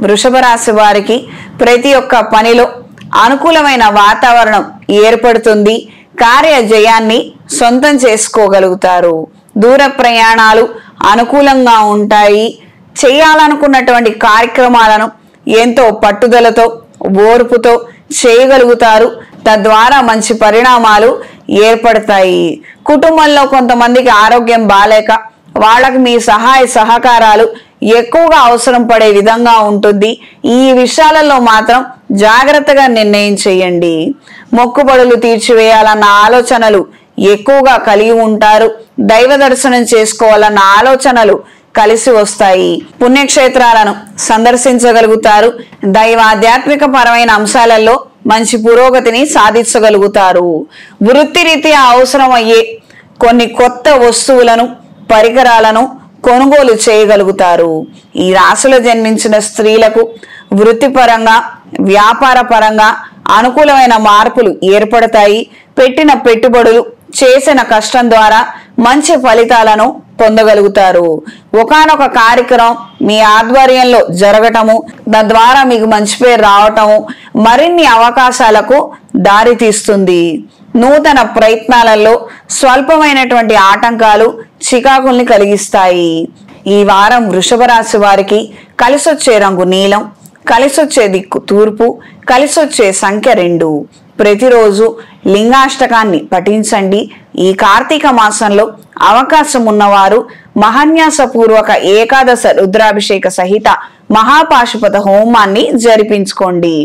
వృషభ రాశి వారికి ప్రతి ఒక్క పనిలో అనుకూలమైన వాతావరణం ఏర్పడుతుంది. కార్య జయాన్ని సొంతం చేసుకోగలుగుతారు. దూర ప్రయాణాలు అనుకూలంగా ఉంటాయి. చేయాలనుకున్నటువంటి కార్యక్రమాలను ఎంతో పట్టుదలతో ఓర్పుతో చేయగలుగుతారు. తద్వారా మంచి పరిణామాలు ఏర్పడతాయి. కుటుంబంలో కొంతమందికి ఆరోగ్యం బాలేక వాళ్ళకి మీ సహాయ సహకారాలు ఎక్కువగా అవసరం పడే విధంగా ఉంటుంది. ఈ విషయాలలో మాత్రం జాగ్రత్తగా నిర్ణయం చేయండి. మొక్కుబడులు తీర్చివేయాలన్న ఆలోచనలు ఎక్కువగా కలిగి ఉంటారు. దైవ దర్శనం చేసుకోవాలన్న ఆలోచనలు కలిసి వస్తాయి. పుణ్యక్షేత్రాలను సందర్శించగలుగుతారు. దైవ ఆధ్యాత్మిక పరమైన అంశాలలో మంచి పురోగతిని సాధించగలుగుతారు. వృత్తిరీత్యా అవసరమయ్యే కొన్ని కొత్త వస్తువులను పరికరాలను కొనుగోలు చేయగలుగుతారు. ఈ రాశిలో జన్మించిన స్త్రీలకు వృత్తిపరంగా వ్యాపార పరంగా అనుకూలమైన మార్పులు ఏర్పడతాయి. పెట్టిన పెట్టుబడులు చేసిన కష్టం ద్వారా మంచి ఫలితాలను పొందగలుగుతారు. ఒకానొక కార్యక్రమం మీ ఆధ్వర్యంలో జరగటము, తద్వారా మీకు మంచి పేరు రావటము మరిన్ని అవకాశాలకు దారితీస్తుంది. నూతన ప్రయత్నాలలో స్వల్పమైనటువంటి ఆటంకాలు చికాకుల్ని కలిగిస్తాయి. ఈ వారం వృషభ రాశి వారికి కలిసొచ్చే రంగు నీలం, కలిసొచ్చే దిక్కు తూర్పు, కలిసొచ్చే సంఖ్య 2. ప్రతిరోజు లింగాష్టకాన్ని పఠించండి. ఈ కార్తీక మాసంలో అవకాశం ఉన్నవారు మహాన్యాసపూర్వక ఏకాదశ రుద్రాభిషేక సహిత మహాపాశుపత హోమాన్ని జరిపించుకోండి.